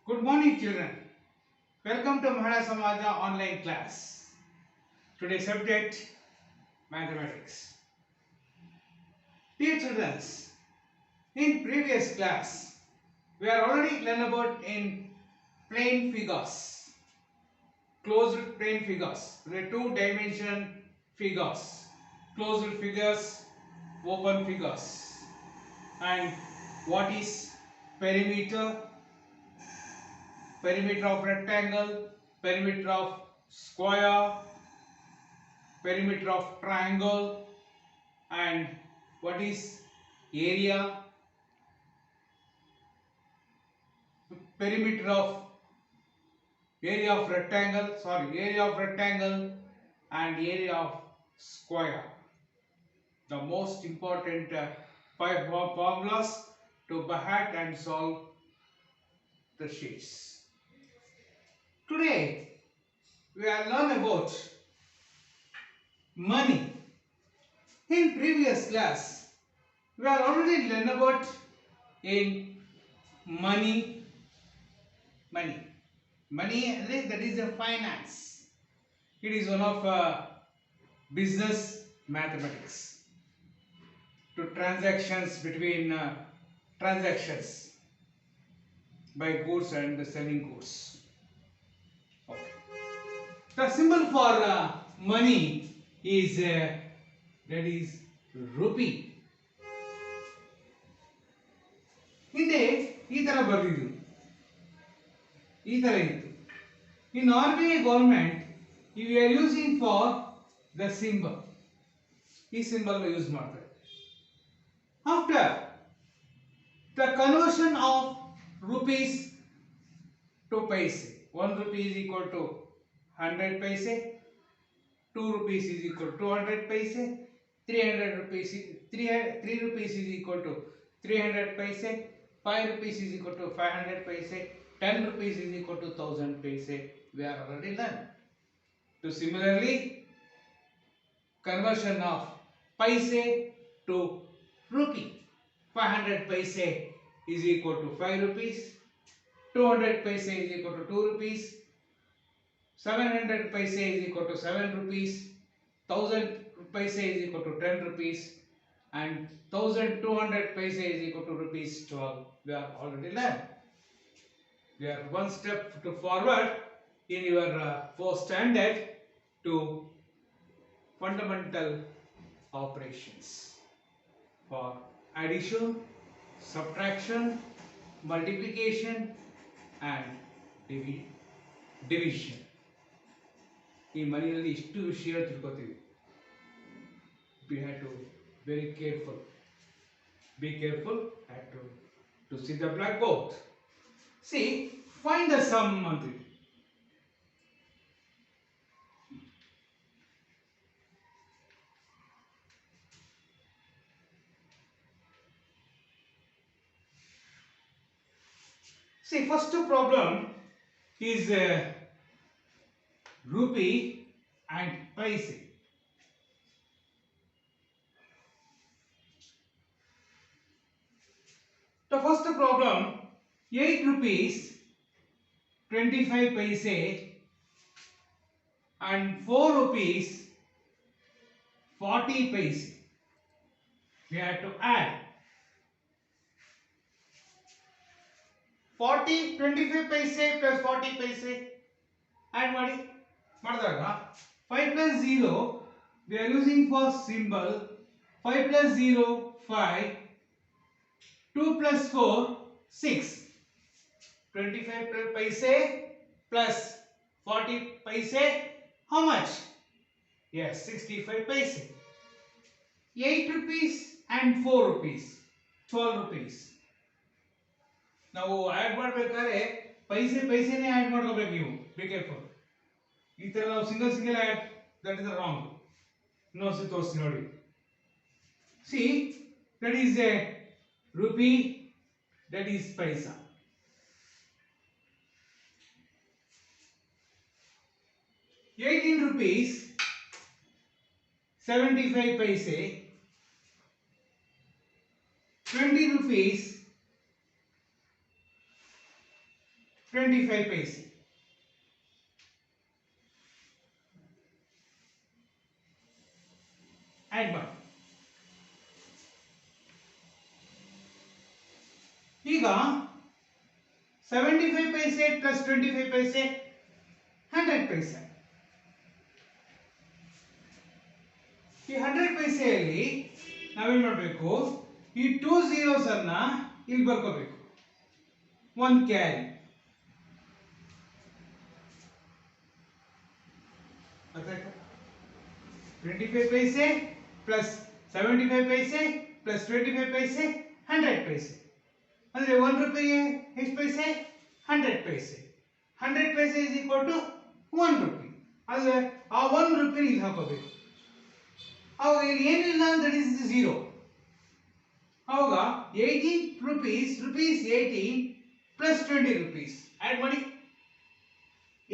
Good morning, children. Welcome to Mahara Samaja online class. Today's subject mathematics. Dear children, in previous class we are already learned about in plane figures, closed plane figures, the two-dimension figures, closed figures, open figures, and what is perimeter, perimeter of rectangle, perimeter of square, perimeter of triangle, and what is area, perimeter of area of rectangle and area of square. The most important five formulas to behat and solve the sheets. Today we are learn about money. In previous class we are already learn about in money. Money, that is a finance. It is one of business mathematics to transactions between transactions by goods and selling goods. Okay. The symbol for money is that is rupee. ಹಿಂದೆ ಈ ತರ ಬರೆದಿದ್ದು, ಈ ತರ ಇತ್ತು. In RBI government, we are using for the symbol. ಈ symbol use ಮಾಡ್ತಾರೆ. After the conversion of rupees to paise, 1 rupee is equal to 100 paise, 2 rupees is equal to 200 paise, 300 rupees, 3 rupees is equal to 300 paise, 5 rupees is equal to 500 paise, 10 rupees is equal to 1000 paise. We are already learned. So similarly, conversion of paise to rupee. 500 paise is equal to 5 rupees. 200 paise is equal to 2 rupees. 700 paise is equal to 7 rupees. 1000 paise is equal to 10 rupees. And 1200 paise is equal to rupees 12. We are already learned. We are one step to forward in your fourth standard to fundamental operations for addition, subtraction, multiplication and division. ಈ ಮನೆಯಲ್ಲಿ ಇಷ್ಟು ವಿಷಯ ತಿಳ್ಕೊತೀವಿ. We have to very careful. Be careful. Have to see the blackboard. See, find the sum on it. See, first problem is rupee and paise. The first problem, 8 rupees 25 paise and 4 rupees 40 paise. We have to add 25 paise plus 40 paise. Add ಮಾಡಿದಾಗ 5 plus 0 we are using for symbol. 5 plus 0 5, 2 plus 4 6. 25 paise plus 40 paise, how much? Yes, 65 paise. 8 rupees and 4 rupees, 12 rupees. ನಾವು add ಮಾಡಬೇಕಾದ್ರೆ ಪೈಸೆನೇ add ಮಾಡ್ಕೋಬೇಕು. ನೀವು be careful. ಈ ತರ ನಾವು single add, that is wrong. ಇನ್ನೊಂದ್ಸತಿ ತೋರಿಸಿ ನೋಡಿ. See, that is a rupee, that is paisa. 18 rupees 75 paise, 20 rupees 25 पैसे ಆಡ್ ಮಾಡಿ. ಈಗ 75 पैसे प्लस 25 पैसे 100 पैसे. ಈ 100 पैसेಯಲ್ಲಿ ನಾವೇನ್ ಮಾಡಬೇಕು, ಈ 2 zeros ಅನ್ನ ಇಲ್ಲಿ ಬರ್ಕೋಬೇಕು. 1 ಕ್ಯಾರಿ. ಅರ್ಥಾಯ್ತಾ? 25 पैसे प्लस 75 पैसे प्लस 25 पैसे 100 पैसे ಅಂದ್ರೆ 1 ರೂಪಾಯಿಗೆ ಎಷ್ಟು ಪೈಸೆ? 100 पैसे. 100 पैसे is equal to 1 ರೂಪಾಯಿ. ಅಂದ್ರೆ ಆ 1 ರೂಪಾಯಿ ಇಲ್ಲಿ ಹಾಕೋಬೇಕು. ಅವಾಗ ಇಲ್ಲಿ ಏನಿಲ್ಲ, ದಟ್ ಇಸ್ 0. ಅವಾಗ 18 rupees 18 plus 20 rupees ಆಡ್ ಮಾಡಿ.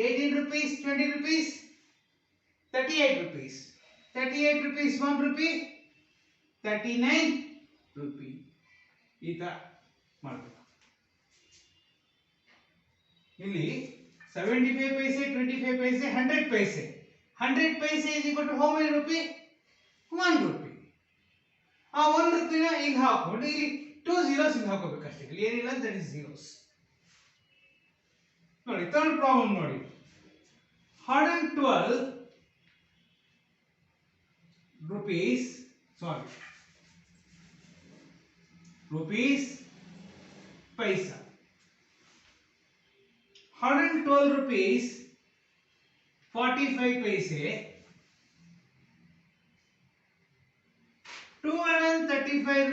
18 rupees 20 rupees 38 rupees. 38 rupees 1 rupee 39 rupee. ಈ ತರ ಮಾಡಬೇಕು. ಇಲ್ಲಿ 75 पैसे 25 पैसे 100 पैसे. 100 पैसे is equal to how many rupee? 1 rupee. ಆ 1 ರೂಪಾಯಿನ ಇಲ್ಲಿ ಹಾಕೊಂಡು ಇಲ್ಲಿ 2 zeros ಇಲ್ಲಿ ಹಾಕೋಬೇಕು ಅಷ್ಟೇ. ಇಲ್ಲಿ ಏನಿಲ್ಲ, ದಟ್ ಇಸ್ zeros. ನೋಡಿ ಥರ್ಡ್ ಪ್ರಾಬ್ಲಮ್ ನೋಡಿ. 112 rupees paisa. 112 rupees 45 paise. 235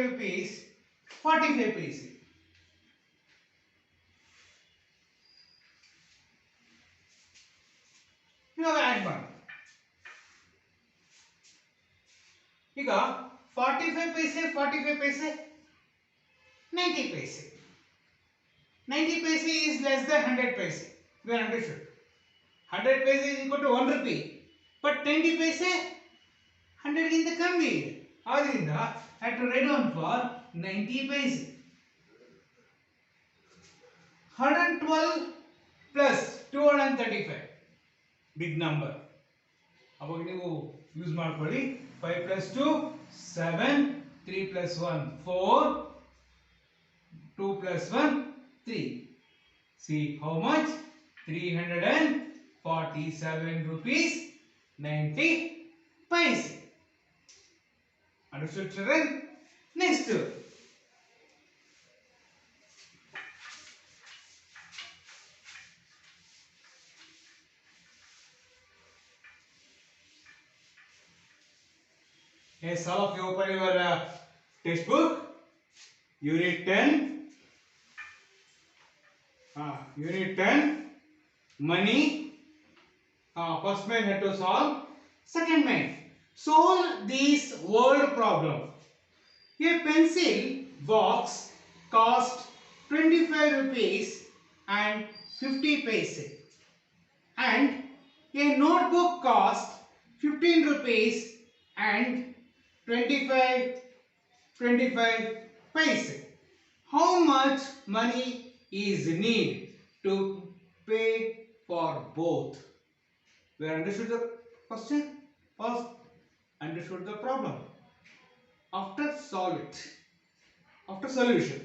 rupees 45 paise. ಇವಾಗ ಆಡ್ ಮಾಡಿ. ಈಗ 45 पैसे 45 पैसे 90 पैसे. 90 पैसे is less than 100 पैसे. We are understood. 100 पैसे is equal to 1 rupee. But 90 पैसे 100 ಗಿಂತ ಕಮ್ಮಿ ಇದೆ. ಆದ್ದರಿಂದ I have to write down for 90 पैसे. 112 plus 235 ಬಿಗ್ ನಂಬರ್. ಅವಾಗ ನೀವು ಯೂಸ್ ಮಾಡ್ಕೊಳ್ಳಿ. 5 plus 2 7 3 plus 1 4 2 plus 1 3. See how much? 347 rupees 90 paise. Understood, children? Next, yes, all of you open your textbook, unit 10. Unit 10, money. First man had to solve. Second man, solve this word problem. A pencil box cost 25 rupees and 50 paise, and a notebook cost 15 rupees and 25 paise. How much money is needed to pay for both? We understood the question? First, understood the problem. After solve it. After solution.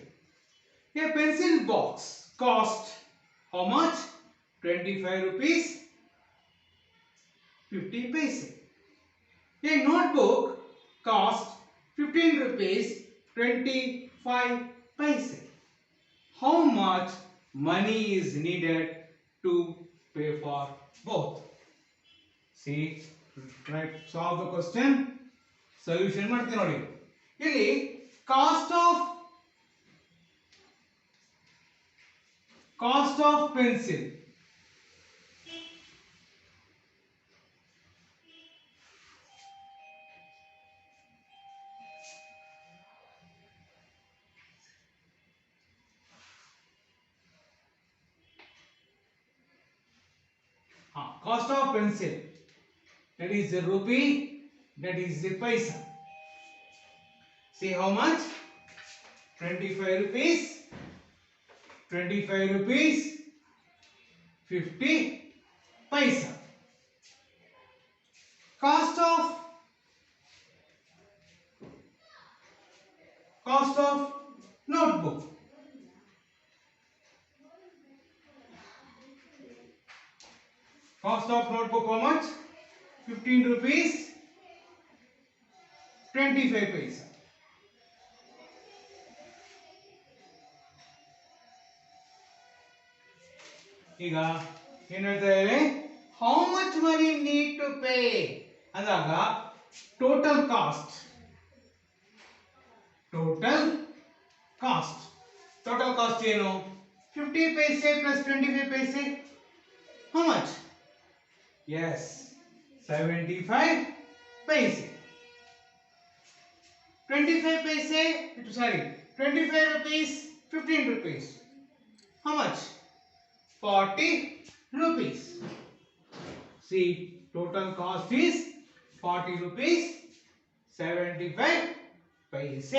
A pencil box cost how much? 25 rupees 50 paise. A notebook cost 15 rupees 25 paise. How much money is needed to pay for both? See, right, solve the question. Solution ಮಾಡ್ತೀನಿ ನೋಡಿ. ಇಲ್ಲಿ cost of pencil. Cost of pencil, that is the rupee, that is the paisa. See how much? 25 rupees, 25 rupees, 50 paisa. Cost of notebook. Cost of notebook how much? 15 rupees, 25 paisa. ಈಗ ಏನು ಹೇಳ್ತಾ ಇದ್ದಾರೆ, how much money need to pay ಅಂದಾಗ total cost total cost ಏನು 50 paise plus 25 paise how much is 75 paise 25 paise, sorry, 25 rupees, 15 rupees. How much? 40 rupees. See, total cost is 40 rupees, 75 paise.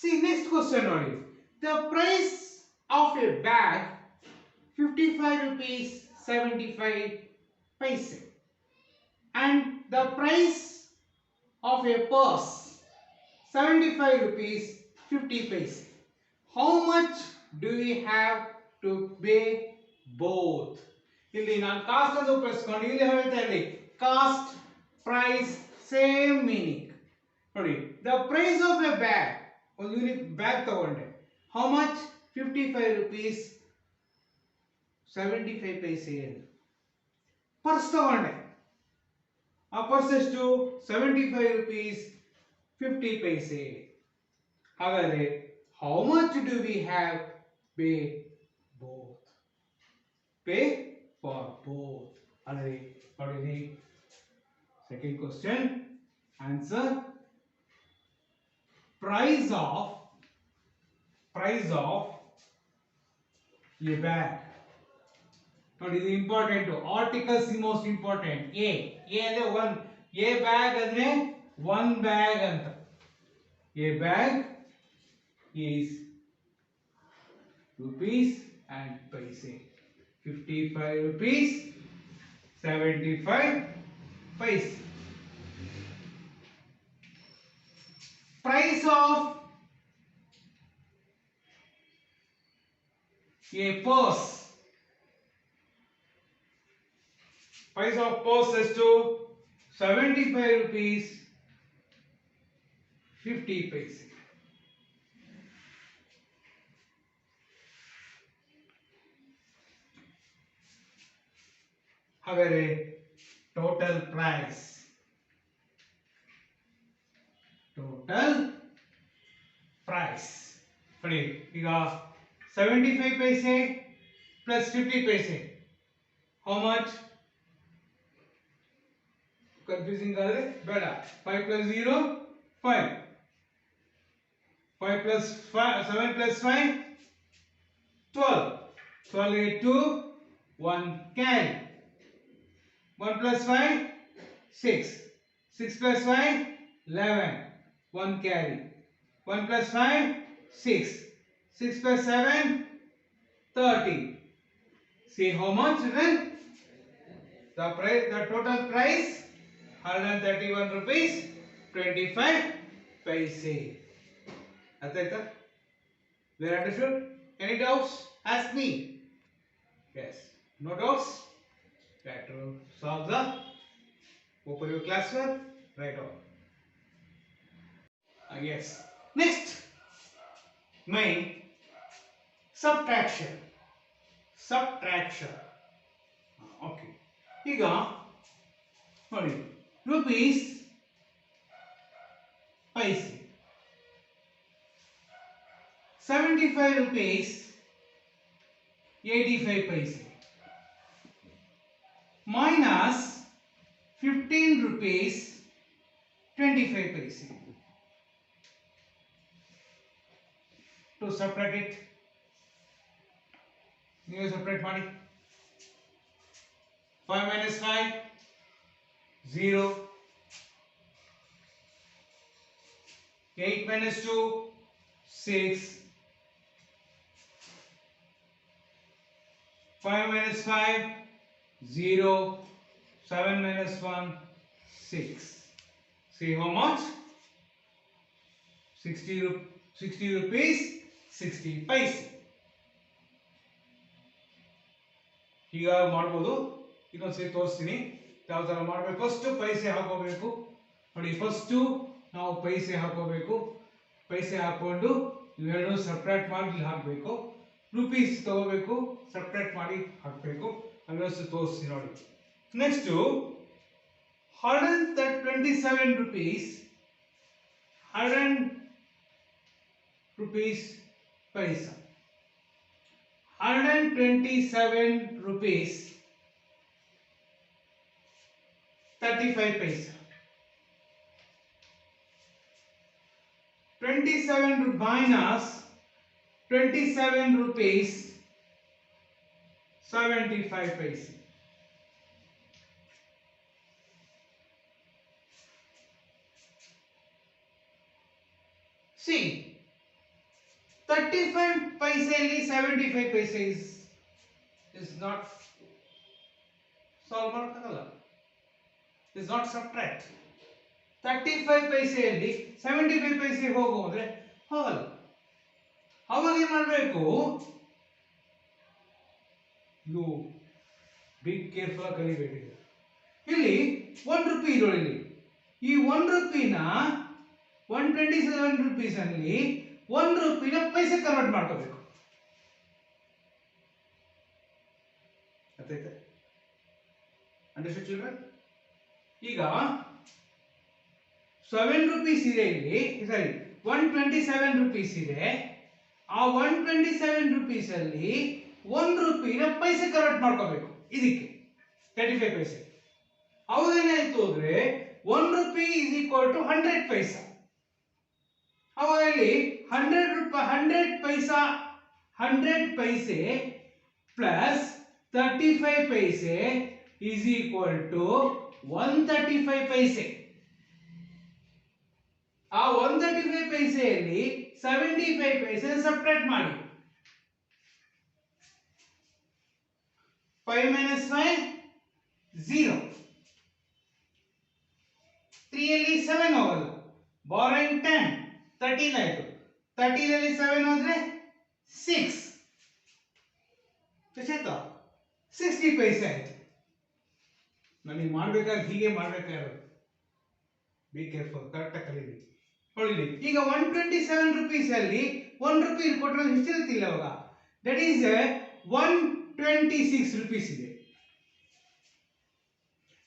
See, next question only. The price of a bag, 55 rupees, 75 paise. And the price of a purse, 75 rupees 50 paise. How much do we have to pay both? ಇಲ್ಲಿ ನಾನು cost ಅಂತ ಉಪಯೋಗಿಸ್ಕೊಂಡು ಇಲ್ಲಿ ಹೇಳ್ತಾ ಇದ್ದೀನಿ cost price same meaning ನೋಡಿ. The price of a bag, ಒಂದು unique bag ತಗೊಂಡೆ, how much 55 rupees 75 paise. Purse ತಗೊಂಡೆ, ಆ ಪರ್ಸ್ ಎಷ್ಟು 75 rupees 50 paise. ಹಾಗಾದ್ರೆ how much do we have pay both? Pay for both. ಅಂದ್ರೆ ನೋಡಿ, second question answer, price of a bag. ನೋಡಿ ಇದು important, articles most important. A ಅಂದ್ರೆ ಒನ್, ಎ ಬ್ಯಾಗ್ ಅಂದ್ರೆ ಒನ್ ಬ್ಯಾಗ್ ಅಂತ. A bag is rupees and paise. 55 rupees, 75 paise. Price of a purse. Price of purse is to 75 rupees 50 paise. ಹಾಗಾದ್ರೆ total price ನೋಡಿ, ಈಗ 75 paise plus 50 paise how much? Confusing ಆದರೆ ಬೇಡ. 5 plus 0 5, 5 plus 5, 7 plus 5 12, 12 is 2, 1 carry, 1 plus 5 6, 6 plus 5 11, 1 carry, 1 plus 5 6, 6 plus 7 30. See how much then? The total price 131 rupees 25 paise. Attaita? Very understood? Any doubts? Ask me. Yes. No doubts? Try to solve the. Open your classwork. Write on. Yes. Next. Main. Subtraction. Okay. ಈಗ ನೋಡಿ, rupees paise, 75 rupees 85 paise minus 15 rupees 25 paise. To subtract it, you separate ಮಾಡಿ. 5 minus 5 0, 8 minus 2 6, 5 minus 5, 0, 7 minus 1, 6. See how much? 60 rupees 60 paise. ಈಗ ಮಾಡ್ಬೋದು. ಇನ್ನೊಂದ್ಸರಿ ತೋರಿಸ್ತೀನಿ ಯಾವ ತರ ಮಾಡಬೇಕು. ಫಸ್ಟ್ ಪೈಸೆ ಹಾಕೋಬೇಕು ನೋಡಿ. ಫಸ್ಟ್ ನಾವು ಪೈಸೆ ಹಾಕೋಬೇಕು. ಪೈಸೆ ಹಾಕೊಂಡು ಇವೆರಡು ಸಬ್ಟ್ರಾಕ್ಟ್ ಮಾಡಿ ಇಲ್ಲಿ ಹಾಕಬೇಕು. ರುಪೀಸ್ ತಗೋಬೇಕು, ಸಬ್ಟ್ರಾಕ್ಟ್ ಮಾಡಿ ಹಾಕಬೇಕು. ಅದನ್ನು ತೋರಿಸ್ತೀನಿ ನೋಡಿ. Next 127 rupees 100 rupees paisa. 127 rupees 35 paisa. 27 minus 27 rupees 75 paisa. See, 35 paise ಅಲ್ಲಿ 75 paise is not solve ಮಾಡಕ್ಕಾಗಲ್ಲ. is not subtract. 35 paise ಅಲ್ಲಿ 75 paise ಹೋಗು ಅಂದ್ರೆ ಹೋಗಲ್ಲ. ಅವಾಗ ಏನು ಮಾಡಬೇಕು? ಇದು ಬಿಗ್ ಕೇರ್ಫುಲ್ ಆಗಿ ಕಲಿಬೇಕು. ಇಲ್ಲಿ 1 ರೂಪಾಯಿ ಇದರಲ್ಲಿ ಈ 1 ರೂಪಾಯಿನ 127 rupees ಅಲ್ಲಿ 1 ರೂಪಾಯಿನ ಪೈಸೆ ಕನ್ವರ್ಟ್ ಮಾಡ್ಕೋಬೇಕು. ಅರ್ಥಾಯ್ತಾ? Understand children? ಈಗ 7 rupees ಇದೆ ಇಲ್ಲಿ, ಸಾರಿ 127 rupees ಇದೆ. ಆ 127 rupees ಅಲ್ಲಿ 1 ರೂಪಾಯಿನ ಪೈಸೆ ಕನ್ವರ್ಟ್ ಮಾಡ್ಕೋಬೇಕು ಇದಕ್ಕೆ 35 ಪೈಸೆ. ಅವಾಗ ಏನಾಯ್ತು ಅಂದ್ರೆ 1 ರೂಪಾಯಿ is equal to 100 ಪೈಸಾ. ಅವಾಗಲ್ಲಿ 100 paisa 100 paise plus 35 paise is equal to 135 paise. ಆ 135 ಪೈಸೆಯಲ್ಲಿ 75 ಪೈಸೆ ಸಬ್ಟ್ರಾಕ್ಟ್ ಮಾಡಿ. 5 minus 5 0. 3 ಅಲ್ಲಿ 7 ಹೋಗಲ್ಲ. borrowing 10 13 ಆಯ್ತು. 13 ಅಲ್ಲಿ 7 ಹೋದ್ರೆ 6 ಎಷ್ಟಾಯ್ತು? 60 ಪೈಸೆ ಆಯ್ತು. ನನಗೆ ಮಾಡ್ಬೇಕಾದ್ರೆ ಹೀಗೆ ಮಾಡ್ಬೇಕಾಗಿರೋದು. ಬಿ ಕೇರ್ಫುಲ್, ಕರೆಕ್ಟಾಗಿ ಕಲೀರಿ. ನೋಡಿ ಈಗ 127 rupees ಅಲ್ಲಿ 1 ರೂಪಾಯಿ ಕೊಟ್ಟರೆ ಎಷ್ಟಿರುತ್ತಿಲ್ಲ ಅವಾಗ? ದಟ್ ಈಸ್ 126 rupees ಇದೆ.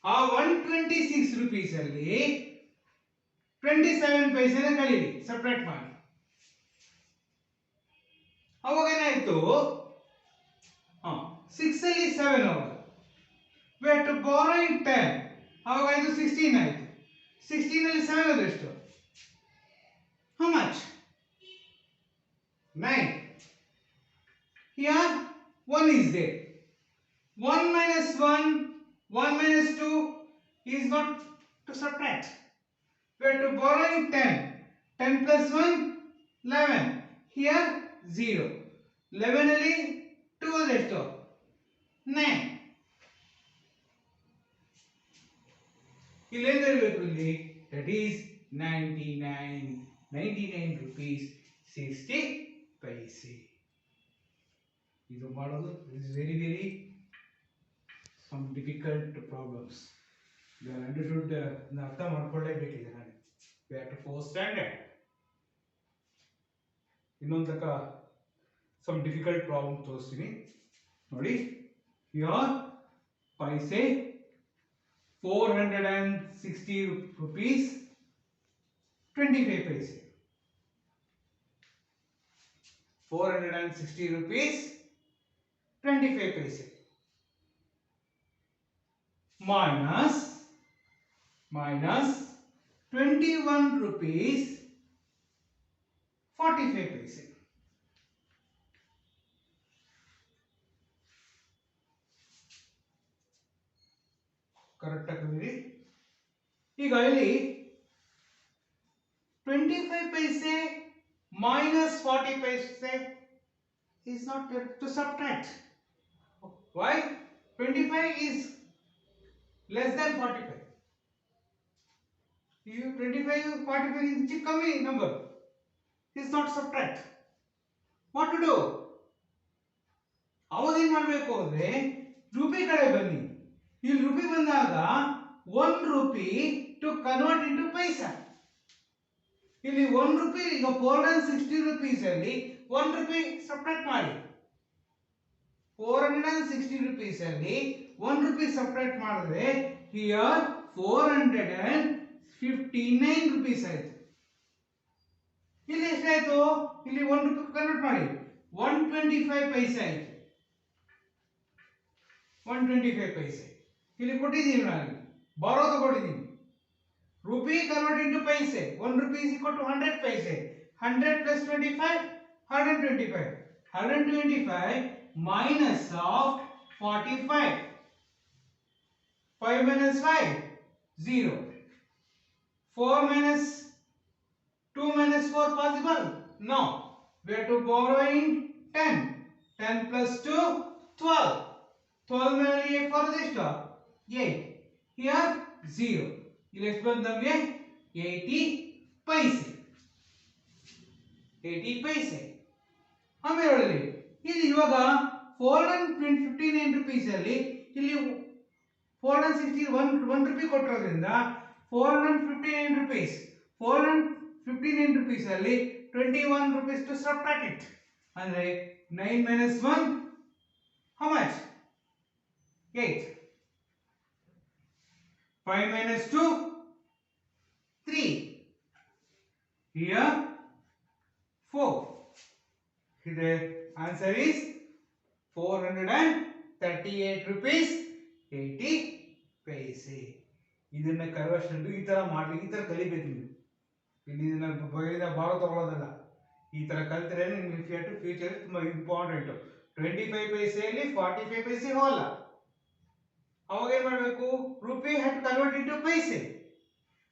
ಆ 126 rupees ಅಲ್ಲಿ 27 ಪೈಸೆನ ಕಲೀರಿ, ಸಬ್ಟ್ರಾಕ್ಟ್ ಮಾಡಿ. ಅವಾಗ ಏನಾಯ್ತು? 6 ಅಲ್ಲಿ 7 ಹೋಗಲ್ಲ. we have to borrowing 10. ಅವಾಗ ಇದು 16 ಆಯ್ತು. 16 ಅಲ್ಲಿ 7 ಅಂದ್ರೆ ಎಷ್ಟು? how much? 9. here 1 is there. 1 minus 1 minus 2 is not to subtract. We have to borrowing 10. 10 plus 1 11. here 0. 11 ಅಲ್ಲಿ 2 is ಎಷ್ಟು? 9. ಇಲ್ಲಿ ಏನಿರಬೇಕು ಇಲ್ಲಿ? that is 99 rupees 60 paise. ಇದು ಮಾಡೋದು is very some difficult problems. You are understood. ಅರ್ಥ ಮಾಡ್ಕೊಳ್ಳೇಬೇಕಿದೆ. ನಾನು we have to follow standard. ಇನ್ನೊಂದು ತಕ some difficult problem ತೋರಿಸ್ತೀನಿ ನೋಡಿ. here paise 460 rupees 25 paise. 460 rupees 25 paise minus 21 rupees 45 paise. Correct ಆಗಿ ಈಗ ಇಲ್ಲಿ 25 ಪೈಸೆ minus 40 paise is not to subtract. Why? 25 is less than 45. You 25 45 is chikami number. Is not subtract. What to do? ಅವಾಗ ಏನು ಮಾಡಬೇಕು ಅಂದ್ರೆ rupee ಕಡೆ ಬನ್ನಿ. ಇಲ್ಲಿ ರೂಪಿ ಬಂದಾಗ 1 ರೂಪಿ ಟು ಕನ್ವರ್ಟ್ ಇಂಟು ಪೈಸಾ. ಇಲ್ಲಿ 1 ರೂಪಿ ಈಗ 460 rupees ಅಲ್ಲಿ 1 ರೂಪಿ ಸಬ್ಟ್ರಾಕ್ಟ್ ಮಾಡಿ. 460 rupees ಅಲ್ಲಿ 1 ರೂಪಿ ಸಬ್ಟ್ರಾಕ್ಟ್ ಮಾಡಿದ್ರೆ ಹಿಯರ್ 459 rupees ಆಯ್ತು. ಇಲ್ಲಿ ಎಷ್ಟಾಯ್ತು? ಇಲ್ಲಿ 1 ರೂಪಿ ಕನ್ವರ್ಟ್ ಮಾಡಿ 125 ಪೈಸೆ ಆಯ್ತು. 125 ಪೈಸೆ ಇಲ್ಲಿ ಕೊಟ್ಟಿದ್ದೀನಿ ನಾನು, ಬಾರೋ ತಗೊಂಡಿದ್ದೀನಿ. Rupee convert into paise, 1 rupee is equal to 100 paise. 100 plus 25 125. 125 minus of 45. 5 minus 5 0. 4 minus 2 minus 4 possible? No. We have to borrow in 10. 10 plus 2 12. 12 में 8 for this top 8. Here 0. ಇಲ್ಲಿ ಎಷ್ಟು ಬಂತು ನಮಗೆ 80 ಪೈಸೆ. 80 ಪೈಸೆ. ಆಮೇಲೆ ನೋಡಿ ಇಲ್ಲಿ ಇವಾಗ 459 rupees ಅಲ್ಲಿ ಇಲ್ಲಿ 460 1 ರೂಪಿ ಕೊಟ್ಟಿರೋದ್ರಿಂದ 459 rupees. 459 rupees ಅಲ್ಲಿ 21 rupees to subtract it. ಅಂದ್ರೆ 9 minus 1 how much? 8. 5 minus 2 3. Here 4. The answer is 438 rupees 80 paise. ಇದನ್ನ ಕನ್ವರ್ಷನ್ ಈ ತರ ಮಾಡಿ ಈ ತರ ಕಲಿಬೇಕು ನೀವು. ಇಲ್ಲಿ ಇದನ್ನ ಬೈದ ಬಾಳ ತಗೊಳ್ಳೋದಲ್ಲ, ಈ ತರ ಕಲ್ತ್ರೆ ನಿಮಗೆ ಫ್ಯೂಚರ್ ತುಂಬಾ ಇಂಪಾರ್ಟೆಂಟ್. 25 ಪೈಸೆಯಲ್ಲಿ 45 ಪೈಸೆ ಹೋಗಲ್ಲ. ಅವಾಗ ಏನು ಮಾಡಬೇಕು? ರೂಪಿ ಹ್ಯಾಡ್ ಕನ್ವರ್ಟ್ ಇಂಟು ಪೈಸೆ.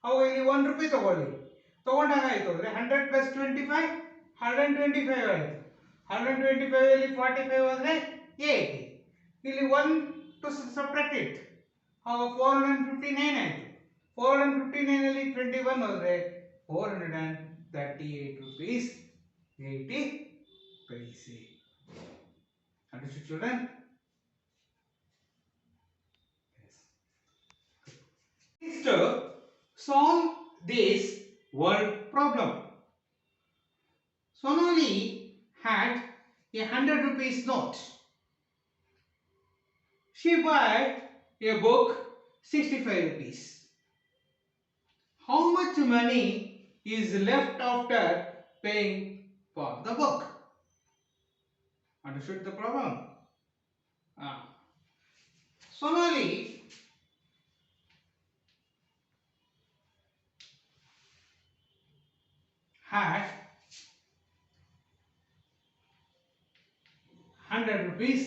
ಅವಾಗ ಇಲ್ಲಿ 1 ರೂಪಿ ತಗೊಳ್ಳಿ. ತಗೊಂಡಾಗ ಆಯ್ತು ಅಂದ್ರೆ 100 plus 25 125 ಆಯ್ತು. 125 ಅಲ್ಲಿ 45 ಅಂದ್ರೆ 80. ಇಲ್ಲಿ 1 to subtract it. ಅವಾಗ 459 ಆಯ್ತು. 459 ಅಲ್ಲಿ 21 ಹೋದ್ರೆ 438 rupees 80 paise. Understood, children? Next, solve this word problem. Sonali had a 100 rupees note. She bought a book 65 rupees. How much money is left after paying for the book? Understood the problem? Sonali had 100 rupees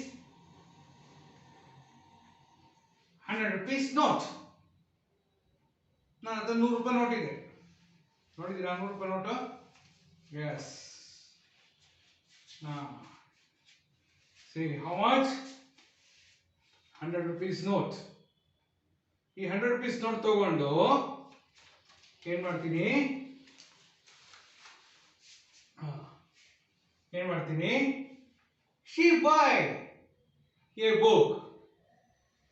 note. ನಾನು ಅದು 100 ರೂಪಾಯಿ note ಇದೆ, ನೋಡಿದ್ದೀರಾ 100 ರೂಪಾಯಿ ನೋಟು? Yes. See how much? 100 rupees note. ಈ 100 rupees note ತಗೊಂಡು ಏನು ಮಾಡ್ತೀನಿ? She buy a book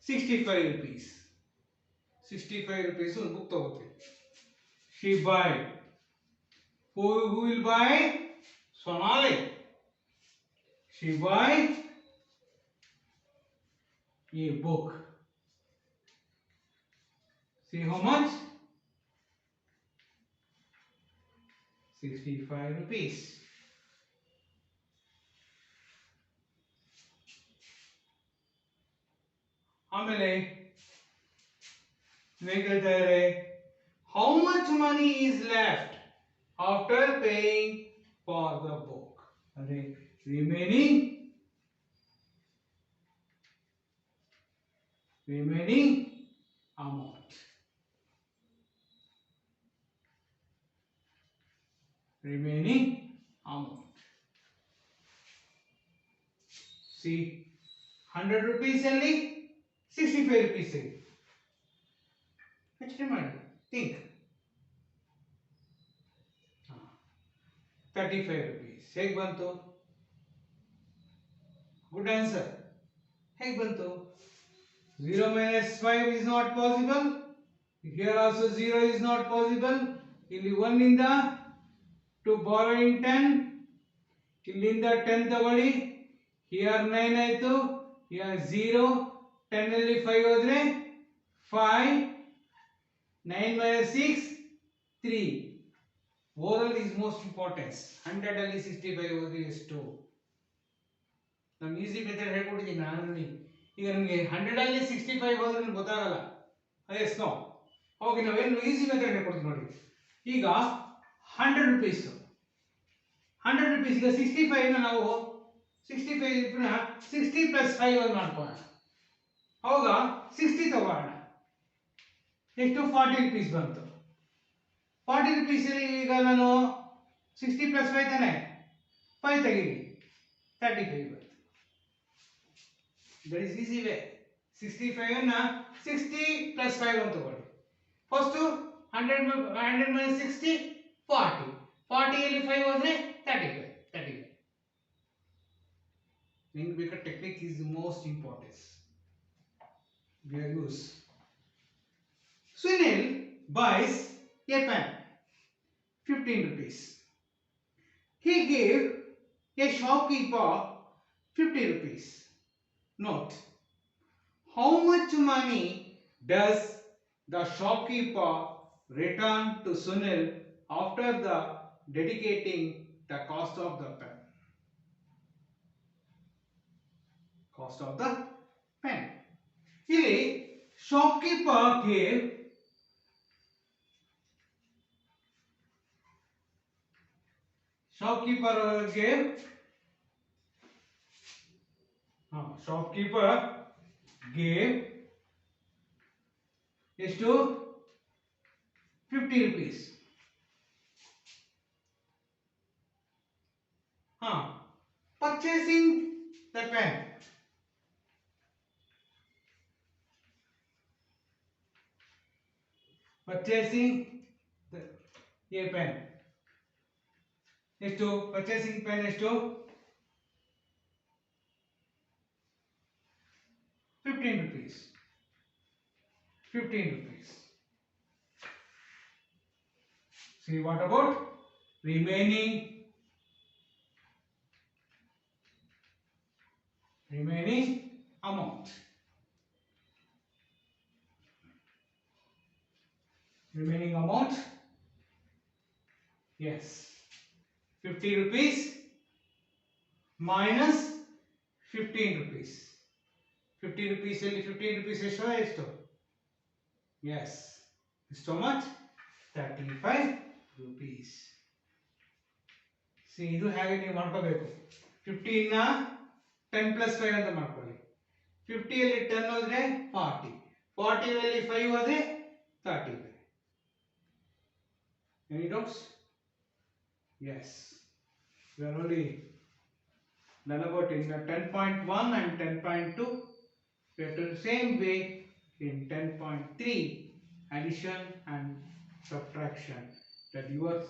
65 rupees. 65 rupees ಒಂದು ಬುಕ್ ತಗೋತೀವಿ. She buy. Who will buy? Sonali. She buy a book. See how much? 65 rupees. ಆಮೇಲೆ ಹೇಳ್ತಾ ಇದ್ದಾರೆ how much money is left after paying for the book. ಅಂದ್ರೆ remaining amount. Remaining amount. See, 100 rupees ಅಲ್ಲಿ 65 rupees ಅಲ್ಲಿ. ಯೋಚನೆ ಮಾಡಿ, think. 35 rupees. ಹೇಗೆ ಬಂತು? Good answer. ಹೇಗೆ ಬಂತು? 0 minus 5 is not possible. Here also 0 is not possible. ಇಲ್ಲಿ 1 ಇಂದ to borrowing 10. ಇಲ್ಲಿಂದ 10 ತಗೊಳ್ಳಿ. Here 9 ಆಯ್ತು. Here 0. 10 ಅಲ್ಲಿ 5 ಹೋದ್ರೆ 5. 9 minus 6 3. Oral is most important. 100 ಅಲ್ಲಿ 65 ಹೋದ್ರೆ ಎಷ್ಟು? ನಾನು ಈಸಿ ಮೆಥಡ್ ಹೇಳ್ಕೊಟ್ಟಿದ್ದೀನಿ ನಾನು ನೋಡಿ. ಈಗ ನಿಮಗೆ 100 ಅಲ್ಲಿ 65 ಹೋದ್ರೆ ನಿಮ್ಗೆ ಗೊತ್ತಾಗಲ್ಲ. Yes no. ಓಕೆ, ನಾವೇನು ಈಸಿ ಮೆಥಡ್ ಹೇಳ್ಕೊಡ್ತೀವಿ ನೋಡಿ. ಈಗ 100 rupees. 100 rupees ಈಗ 65 ನ ನಾವು 65 ಪುನಃ 60 plus 5 ಅಲ್ಲಿ ಮಾಡ್ಕೊಳ್ಳೋಣ. ಅವಾಗ 60 ತಗೊಳ್ಳೋಣ. ಎಷ್ಟು? 40 rupees ಬಂತು. 40 rupees ಅಲ್ಲಿ ಈಗ ನಾನು 60 plus 5 ತಾನೆ, 5 ತೆಗೀರಿ, 35 ಬಂತು. That is easy way. 65 ಅನ್ನ 60 plus 5 ಅಂತ ತಗೊಳ್ಳಿ. First 100 minus 60 40. 40 ಅಲ್ಲಿ 5 ಹೋದ್ರೆ 35. Think because technique is the most important. We are use. Sunil buys a pen, 15 rupees. He gave a shopkeeper 50 rupees. Note, how much money does the shopkeeper return to Sunil after the dedicating the cost of the pen? Cost of the pen. Here, shopkeeper gave shopkeeper gave ಎಷ್ಟು? 50 rupees. Purchasing the pen. Purchasing a pen. ಎಷ್ಟು? Purchasing pen ಎಷ್ಟು? 15 rupees. 15 rupees. See, what about remaining amount? Remaining amount, yes, 50 rupees minus 15 rupees. 50 rupees ಅಲ್ಲಿ 15 rupees ಎಷ್ಟು? Yes, so much 35 rupees. See, ಇದು ಹೇಗೆ ನೀವು ಮಾಡ್ಕೋಬೇಕು? 15 ನ 10 plus 5 ಅಂತ ಮಾಡ್ಕೊಳ್ಳಿ. 50 ಅಲ್ಲಿ 10 ಹೋದ್ರೆ 40. 40 ಅಲ್ಲಿ 5 ಹೋದ್ರೆ 35. Any doubts? Yes. We are already done about in 10.1 and 10.2. We have done the same way in 10.3, addition and subtraction, that yours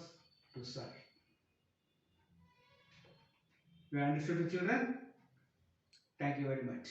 to serve. You understood, children? Thank you very much.